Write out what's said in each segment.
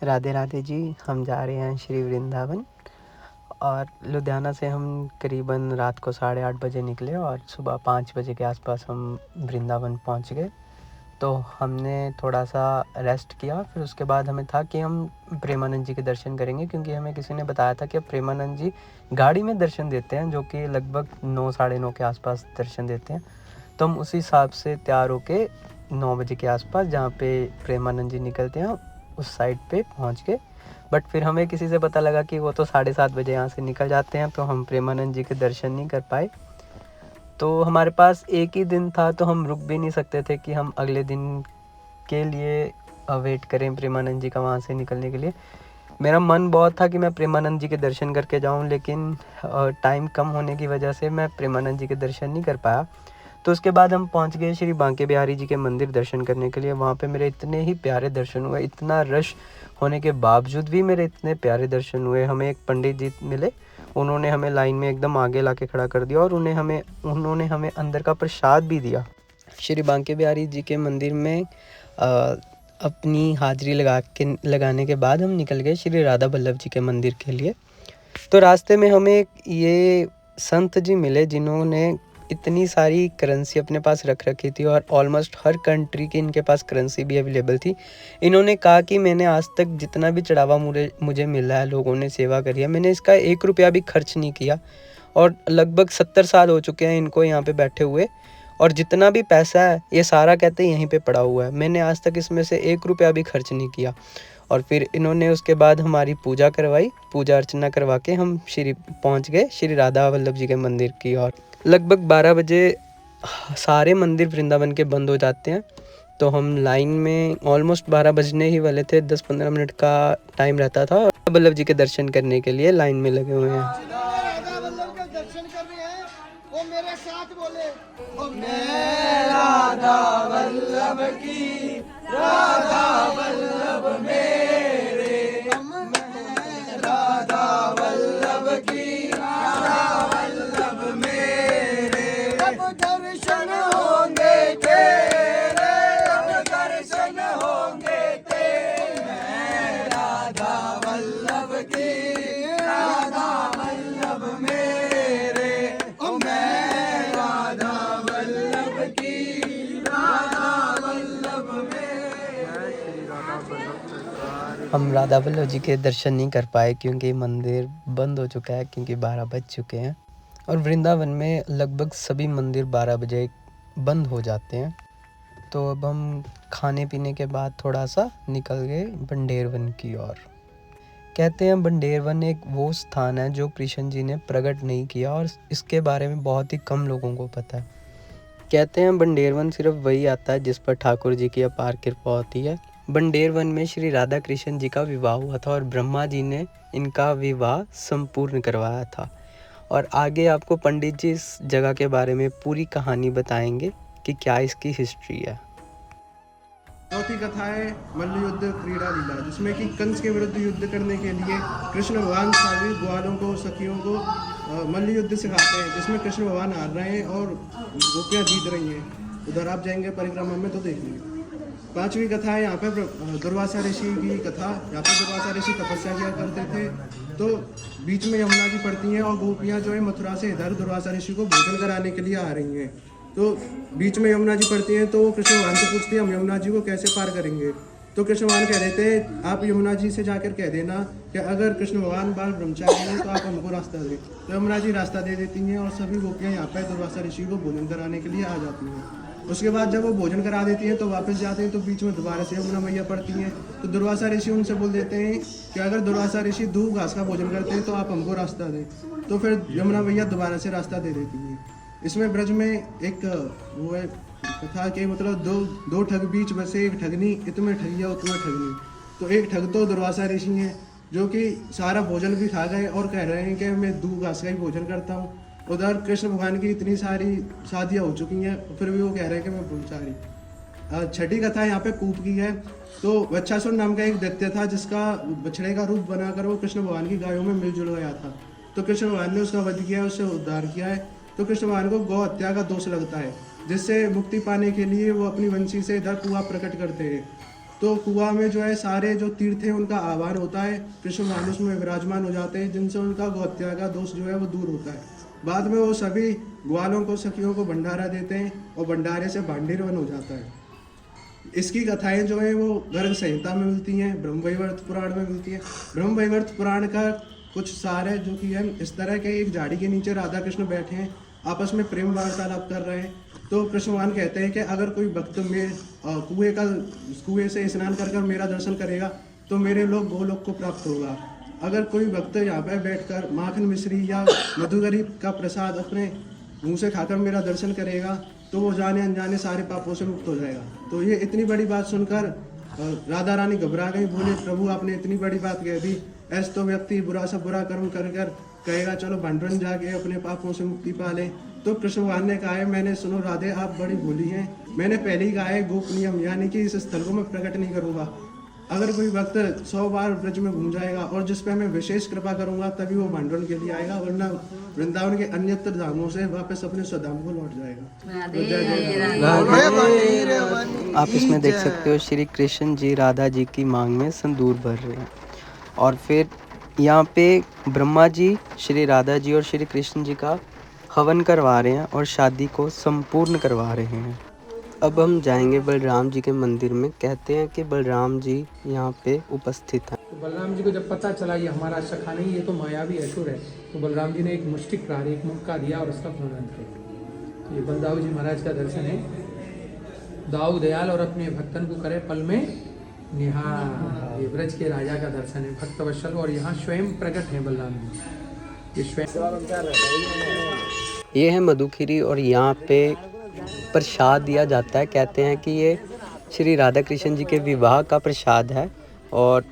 राधे राधे जी। हम जा रहे हैं श्री वृंदावन और लुधियाना से हम करीबन रात को 8:30 बजे निकले और सुबह 5 बजे के आसपास हम वृंदावन पहुंच गए। तो हमने थोड़ा सा रेस्ट किया, फिर उसके बाद हमें था कि हम प्रेमानंद जी के दर्शन करेंगे, क्योंकि हमें किसी ने बताया था कि अब प्रेमानंद जी गाड़ी में दर्शन देते हैं, जो कि लगभग 9 साढ़े 9 के आसपास दर्शन देते हैं। तो हम उसी हिसाब से तैयार होके 9 बजे के आसपास जहाँ पे प्रेमानंद जी निकलते हैं उस साइड पे पहुँच गए। बट फिर हमें किसी से पता लगा कि वो तो 7:30 बजे यहाँ से निकल जाते हैं, तो हम प्रेमानंद जी के दर्शन नहीं कर पाए। तो हमारे पास एक ही दिन था, तो हम रुक भी नहीं सकते थे कि हम अगले दिन के लिए वेट करें प्रेमानंद जी का वहाँ से निकलने के लिए। मेरा मन बहुत था कि मैं प्रेमानंद जी के दर्शन करके जाऊँ, लेकिन टाइम कम होने की वजह से मैं प्रेमानंद जी के दर्शन नहीं कर पाया। तो उसके बाद हम पहुंच गए श्री बांके बिहारी जी के मंदिर दर्शन करने के लिए। वहाँ पे मेरे इतने ही प्यारे दर्शन हुए, इतना रश होने के बावजूद भी मेरे इतने प्यारे दर्शन हुए। हमें एक पंडित जी मिले, उन्होंने हमें लाइन में एकदम आगे ला के खड़ा कर दिया और उन्होंने हमें अंदर का प्रसाद भी दिया। श्री बांके बिहारी जी के मंदिर में अपनी हाजिरी लगाने के बाद हम निकल गए श्री राधा वल्लभ जी के मंदिर के लिए। तो रास्ते में हमें ये संत जी मिले जिन्होंने इतनी सारी करेंसी अपने पास रख रखी थी और ऑलमोस्ट हर कंट्री की इनके पास करेंसी भी अवेलेबल थी। इन्होंने कहा कि मैंने आज तक जितना भी चढ़ावा मुझे मिला है, लोगों ने सेवा करी है, मैंने इसका 1 रुपया भी खर्च नहीं किया और लगभग 70 साल हो चुके हैं इनको यहाँ पे बैठे हुए, और जितना भी पैसा है ये सारा कहते हैं यहीं पे पड़ा हुआ है। मैंने आज तक इसमें से 1 रुपया भी खर्च नहीं किया। और फिर इन्होंने उसके बाद हमारी पूजा करवाई, पूजा अर्चना करवा के हम पहुंच गए श्री राधा वल्लभ जी के मंदिर की ओर। लगभग 12 बजे सारे मंदिर वृंदावन के बंद हो जाते हैं, तो हम लाइन में ऑलमोस्ट 12 बजने ही वाले थे, 10-15 मिनट का टाइम रहता था और वल्लभ जी के दर्शन करने के लिए लाइन में लगे हुए हैं। राधा वल्लभ का दर्शन कर रहे हैं, वो मेरे साथ बोले, ओ मैं राधा वल्लभ की, राधा वल्लभ मेरे, मैं राधा वल्लभ की, राधा वल्लभ मेरे, अब दर्शन होंगे तेरे, अब दर्शन होंगे तेरे, मैं राधा वल्लभ की, राधा वल्लभ मेरे, ओ मैं राधा वल्लभ की, राधा वल्लभ मेरे। हम राधा वल्लभ जी के दर्शन नहीं कर पाए क्योंकि मंदिर बंद हो चुका है, क्योंकि 12 बज चुके हैं और वृंदावन में लगभग सभी मंदिर 12 बजे बंद हो जाते हैं। तो अब हम खाने पीने के बाद थोड़ा सा निकल गए बंडेर वन की ओर। कहते हैं बंडेर वन एक वो स्थान है जो कृष्ण जी ने प्रकट नहीं किया और इसके बारे में बहुत ही कम लोगों को पता है। कहते हैं बंडेर वन सिर्फ वही आता है जिस पर ठाकुर जी की अपार कृपा होती है। बंडेर वन में श्री राधा कृष्ण जी का विवाह हुआ था और ब्रह्मा जी ने इनका विवाह संपूर्ण करवाया था। और आगे आपको पंडित जी इस जगह के बारे में पूरी कहानी बताएंगे कि क्या इसकी हिस्ट्री है। चौथी कथा है मल्ल युद्ध क्रीड़ा लीला, जिसमें कि कंस के विरुद्ध युद्ध करने के लिए कृष्ण भगवान सभी ग्वालों को, सखियों को मल्ल युद्ध सिखाते हैं, जिसमें कृष्ण भगवान हार रहे हैं और गोपियाँ जीत रही हैं। उधर आप जाएंगे परिक्रमा में तो देखेंगे। पांचवी कथा है यहाँ पे दुर्वासा ऋषि की कथा। यहाँ पे दुर्वासा ऋषि तपस्या किया करते थे, तो बीच में यमुना जी पड़ती हैं और गोपियाँ जो है मथुरा से इधर दुर्वासा ऋषि को भोजन कराने के लिए आ रही हैं। तो बीच में यमुना जी पड़ती हैं, तो कृष्ण भगवान से पूछती है हम यमुना जी को कैसे पार करेंगे। तो कृष्ण भगवान कह देते हैं आप यमुना जी से जाकर कह देना कि अगर कृष्ण भगवान बाल ब्रह्मचारी हैं तो आप हमको रास्ता दें। तो यमुना जी रास्ता दे देती हैं और सभी गोपियाँ यहाँ पर दुर्वासा ऋषि को भोजन कराने के लिए आ जाती हैं। उसके बाद जब वो भोजन करा देती हैं तो वापस जाते हैं, तो बीच में दोबारा से यमुना मैया पड़ती हैं। तो दुर्वासा ऋषि उनसे बोल देते हैं कि अगर दुर्वासा ऋषि दूब घास का भोजन करते हैं तो आप हमको रास्ता दें। तो फिर यमुना मैया दोबारा से रास्ता दे देती हैं। इसमें ब्रज में एक वो है कथा के मतलब दो ठग बीच बसे एक ठगनी, इतमें ठगिया उतमें ठगनी। तो एक ठग तो दुर्वासा ऋषि हैं जो कि सारा भोजन भी खा गए और कह रहे हैं कि मैं दूब घास का ही भोजन करता हूँ। उधर कृष्ण भगवान की इतनी सारी शादियाँ हो चुकी हैं, फिर भी वो कह रहे हैं कि मैं ब्रह्मचारी। छठी कथा यहाँ पे कूप की है। तो वत्सासुर नाम का एक दैत्य था जिसका बछड़े का रूप बनाकर वो कृष्ण भगवान की गायों में मिलजुल गया था। तो कृष्ण भगवान ने उसका वध किया, उससे उद्धार किया है। तो कृष्ण भगवान को गौ हत्या का दोष लगता है, जिससे मुक्ति पाने के लिए वो अपनी वंशी से इधर कुआं प्रकट करते हैं। तो कुआं में जो है सारे जो तीर्थ हैं उनका आह्वान होता है, कृष्ण भगवान उसमें विराजमान हो जाते हैं, जिनसे उनका गौहत्या का दोष जो है वो दूर होता है। बाद में वो सभी ग्वालों को सखियों को भंडारा देते हैं और भंडारे से भांडीरवन हो जाता है। इसकी कथाएं जो है वो गर्ग संहिता में मिलती हैं, ब्रह्मवैवर्त पुराण में मिलती है। ब्रह्मवैवर्त पुराण का कुछ सार है जो कि है इस तरह के, एक झाड़ी के नीचे राधा कृष्ण बैठे हैं, आपस में प्रेम वार्तालाप कर रहे हैं। तो कृष्ण भगवान कहते हैं कि अगर कोई भक्त कुएं से स्नान कर मेरा दर्शन करेगा तो मेरे लोग गोलोक को प्राप्त होगा। अगर कोई भक्त यहाँ पर बैठकर माखन मिश्री या मधुगरी का प्रसाद अपने मुंह से खाकर मेरा दर्शन करेगा तो वो जाने अनजाने सारे पापों से मुक्त हो जाएगा। तो ये इतनी बड़ी बात सुनकर राधा रानी घबरा गई, बोले प्रभु आपने इतनी बड़ी बात कह दी, ऐसे तो व्यक्ति बुरा सा बुरा कर्म कर कहेगा चलो भंडरन जाके अपने पापों से मुक्ति पा ले। तो कृष्ण भगवान ने कहा है, मैंने सुनो राधे आप बड़ी भोली हैं, मैंने पहले ही कहा है गोप नियम, यानी कि इस स्थल को मैं प्रकट नहीं करूँगा। अगर कोई भक्त 100 बार ब्रज में घूम जाएगा और जिस पे मैं विशेष कृपा करूंगा तभी वो भंडरन के लिए आएगा, वरना वृंदावन के अन्यत्र धामों से वापस अपने स्वधाम को लौट जाएगा। आप इसमें देख सकते हो श्री कृष्ण जी राधा जी की मांग में संदूर भर रहे हैं और फिर यहाँ पे ब्रह्मा जी श्री राधा जी और श्री कृष्ण जी का हवन करवा रहे हैं और शादी को संपूर्ण करवा रहे हैं। अब हम जाएंगे बलराम जी के मंदिर में। कहते हैं कि बलराम जी यहाँ पे उपस्थित हैं। तो बलराम जी को जब पता चला ये हमारा सखा नहीं, ये तो मायावी असुर है, तो बलराम जी ने एक मुष्टिक प्रहार, एक मुक्का दिया और उसका पूर्ण किया। तो ये बलदाऊ जी महाराज का दर्शन है। दाऊ दयाल और अपने भक्तन को करे पल में निहार, ये ब्रज के राजा का दर्शन है, भक्त वत्सल। और यहाँ स्वयं प्रकट है बलराम जी, ये स्वयं। ये है मधुखीरी और यहाँ पे प्रसाद दिया जाता है। कहते हैं कि ये श्री राधा कृष्ण जी के विवाह का प्रसाद है और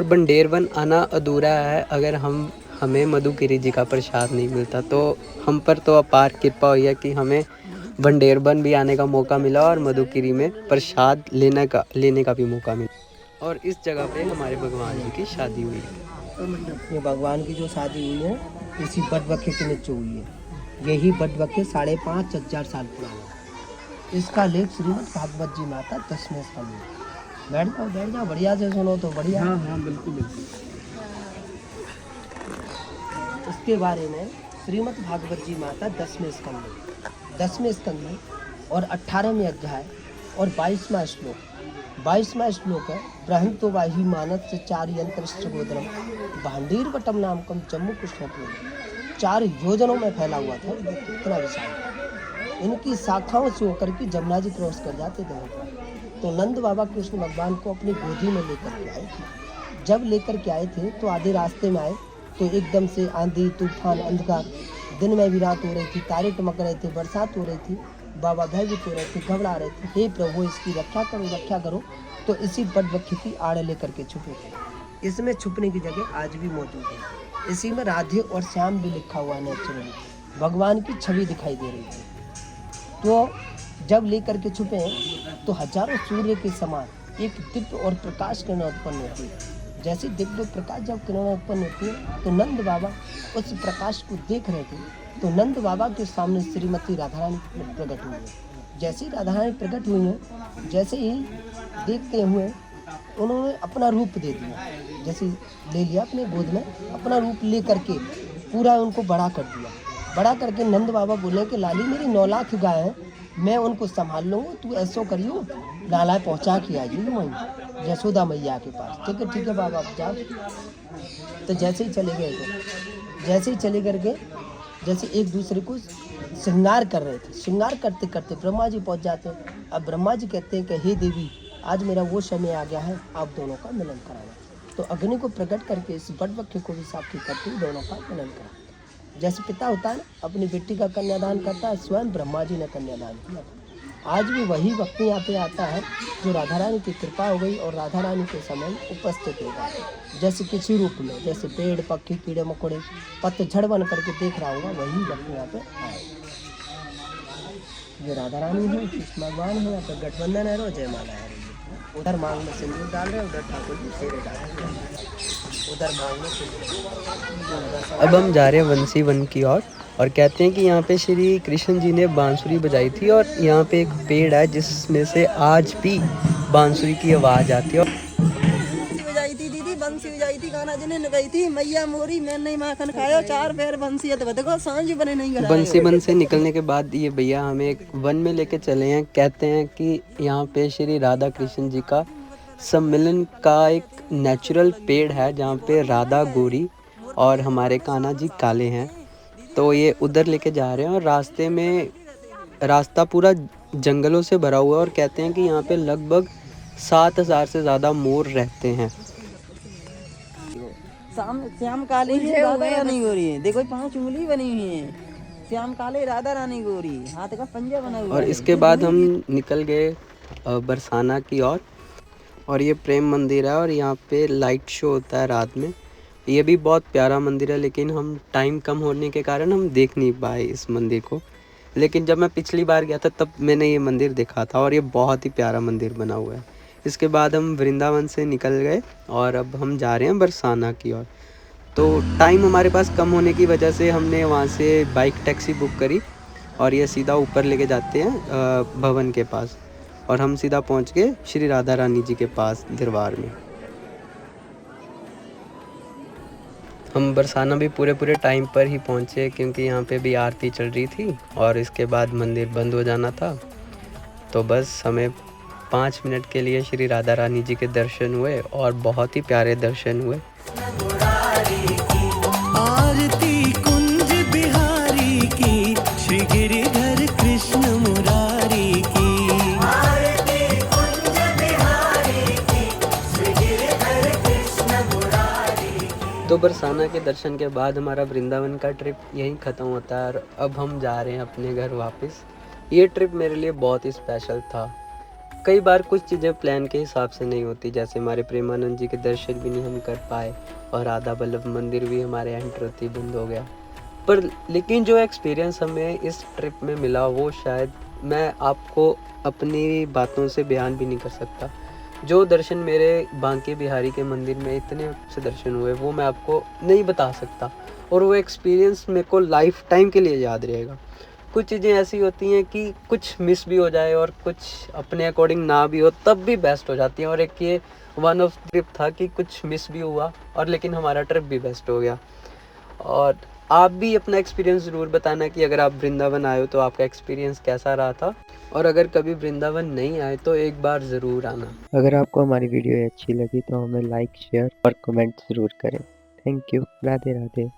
बंडेरवन आना अधूरा है अगर हमें मधुगिरी जी का प्रसाद नहीं मिलता। तो हम पर तो अपार कृपा हुई है कि हमें बंडेरवन भी आने का मौका मिला और मधुगिरी में प्रसाद लेने का भी मौका मिला। और इस जगह पे हमारे भगवान जी की शादी हुई है। ये भगवान की जो शादी हुई है इसी बटवक्के के नीचे हुई है। यही बटवक्के 5,500 साल पुराना है। इसका लेख श्रीमद् भागवत जी माता 10वें स्कंद में। बैठ जाओ बढ़िया से सुनो तो बढ़िया। हाँ बिल्कुल। इसके बारे में श्रीमद् भागवत जी माता 10वें स्कंद में और 18वें अध्याय और 22वां श्लोक है। बृहंतो वाही मानस से 4 यंत्र गोदरम भांडीर वटम नामकम जम्मू कृष्णपुर 4 योजनों में फैला हुआ था, इतना विशाल। इनकी शाखाओं से होकर के जमुना जी क्रॉस कर जाते थे। तो नंद बाबा कृष्ण भगवान को अपनी गोदी में लेकर के आए थे। जब लेकर के आए थे तो आधे रास्ते में आए तो एकदम से आंधी तूफान अंधकार, दिन में भी रात हो रही थी, तारे टमक रहे थे, बरसात हो रही थी, बाबा भयभीत हो रहे थे, घबरा रहे थे। हे प्रभु इसकी रक्षा करो। तो इसी बटवृक्ष की आड़ लेकर के छुपे थे। इसमें छुपने की जगह आज भी मौजूद है। इसी में राधे और श्याम भी लिखा हुआ है नेचुरली, भगवान की छवि दिखाई दे रही थी। तो जब लेकर के छुपे तो हजारों सूर्य के समान एक दिव्य और प्रकाश किरण उत्पन्न होती है। जैसे दिव्य प्रकाश जब किरण उत्पन्न होती है तो नंद बाबा उस प्रकाश को देख रहे थे। तो नंद बाबा के सामने श्रीमती राधा रानी प्रकट हुई है। जैसे ही राधा रानी प्रकट हुई है, जैसे ही देखते हुए उन्होंने अपना रूप दे दिया, जैसे ले लिया अपने गोद में, अपना रूप ले करके पूरा उनको बड़ा कर दिया। बड़ा करके नंद बाबा बोले कि लाली मेरी 9 लाख गाय हैं, मैं उनको संभाल लूँगा, तू ऐसा करियो लाला पहुँचा के आइए वहीं यशोदा मैया के पास। ठीक है बाबा आप जाओ। तो जैसे ही चले गए जैसे एक दूसरे को श्रृंगार कर रहे थे, श्रृंगार करते करते ब्रह्मा जी पहुँच जाते हैं। अब ब्रह्मा जी कहते हैं कि हे देवी आज मेरा वो समय आ गया है, आप दोनों का मिलन कराना। तो अग्नि को प्रकट करके इस बटवृक्ष को भी साक्षी करके दोनों का मिलन करा। जैसे पिता होता है ना, अपनी बेटी का कन्यादान करता है, स्वयं ब्रह्मा जी ने कन्यादान किया। आज भी वही वक्त यहाँ पे आता है जो राधा रानी की कृपा हो गई और राधा रानी के समय उपस्थित होगा। जैसे किसी रूप में, जैसे पेड़ पक्षी कीड़े मकोड़े पतझड़ बन करके देख रहा होगा, वही वक्त यहाँ पे आए। ये राधा रानी है, कृष्ण भगवान है, यहाँ पे गठबंधन है, जय माला है। उधर मांग में सिंदूर डाल रहे हैं, उधर ठाकुर जी फेरे डाल रहे हैं, उधर मांग में सिंदूर। अब हम जा रहे हैं वंशी वन की ओर और कहते हैं कि यहाँ पे श्री कृष्ण जी ने बांसुरी बजाई थी और यहाँ पे एक पेड़ है जिसमें से आज भी बांसुरी की आवाज़ आती है। बंसी बजाई थी दीदी, बंसी बजाई थी, गाना जिन्हें गई थी, मैया मोरी मैं नहीं माखन खायो, चार पैर बंसी है तो देखो सांझ बने नहीं गया। बंसी बन से निकलने के बाद ये भैया हमें एक वन में लेके चले हैं। कहते हैं कि यहाँ पे श्री राधा कृष्ण जी का सम्मिलन का एक नेचुरल पेड़ है, जहाँ पे राधा गोरी और हमारे कान्हा जी काले हैं। तो ये उधर लेके जा रहे हैं और रास्ते में रास्ता पूरा जंगलों से भरा हुआ है और कहते हैं कि यहाँ पे लगभग 7,000 से ज़्यादा मोर रहते हैं। श्याम काले ही राधा रानी गोरी है, देखो 5 उंगली बनी हुई है, श्याम काले राधा रानी गोरी, हाथ का पंजा बना हुआ और है। इसके बाद हम निकल गए बरसाना की ओर। और ये प्रेम मंदिर है और यहाँ पे लाइट शो होता है रात में। ये भी बहुत प्यारा मंदिर है, लेकिन हम टाइम कम होने के कारण हम देख नहीं पाए इस मंदिर को। लेकिन जब मैं पिछली बार गया था तब मैंने ये मंदिर देखा था और ये बहुत ही प्यारा मंदिर बना हुआ है। इसके बाद हम वृंदावन से निकल गए और अब हम जा रहे हैं बरसाना की ओर। तो टाइम हमारे पास कम होने की वजह से हमने वहाँ से बाइक टैक्सी बुक करी और ये सीधा ऊपर लेके जाते हैं भवन के पास। और हम सीधा पहुँच गए श्री राधा रानी जी के पास दरबार में। हम बरसाना भी पूरे टाइम पर ही पहुँचे, क्योंकि यहाँ पे भी आरती चल रही थी और इसके बाद मंदिर बंद हो जाना था। तो बस हमें 5 मिनट के लिए श्री राधा रानी जी के दर्शन हुए और बहुत ही प्यारे दर्शन हुए। आरती कुंज बिहारी की, श्री गिरिधर कृष्ण मुरारी की, आरती कुंज बिहारी की, श्री गिरिधर कृष्ण मुरारी की। तो बरसाना के दर्शन के बाद हमारा वृंदावन का ट्रिप यहीं ख़त्म होता है और अब हम जा रहे हैं अपने घर वापस। ये ट्रिप मेरे लिए बहुत ही स्पेशल था। कई बार कुछ चीज़ें प्लान के हिसाब से नहीं होती, जैसे हमारे प्रेमानंद जी के दर्शन भी नहीं हम कर पाए और राधा बल्लभ मंदिर भी हमारे एंटर होते ही बंद हो गया। पर लेकिन जो एक्सपीरियंस हमें इस ट्रिप में मिला वो शायद मैं आपको अपनी बातों से बयान भी नहीं कर सकता। जो दर्शन मेरे बांके बिहारी के मंदिर में इतने अच्छे दर्शन हुए वो मैं आपको नहीं बता सकता, और वो एक्सपीरियंस मेरे को लाइफ टाइम के लिए याद रहेगा। कुछ चीज़ें ऐसी होती हैं कि कुछ मिस भी हो जाए और कुछ अपने अकॉर्डिंग ना भी हो तब भी बेस्ट हो जाती हैं, और एक ये वन ऑफ ट्रिप था कि कुछ मिस भी हुआ और लेकिन हमारा ट्रिप भी बेस्ट हो गया। और आप भी अपना एक्सपीरियंस ज़रूर बताना कि अगर आप वृंदावन आए हो तो आपका एक्सपीरियंस कैसा रहा था, और अगर कभी वृंदावन नहीं आए तो एक बार ज़रूर आना। अगर आपको हमारी वीडियो अच्छी लगी तो हमें लाइक, शेयर और कमेंट ज़रूर करें। Thank you. राधे राधे।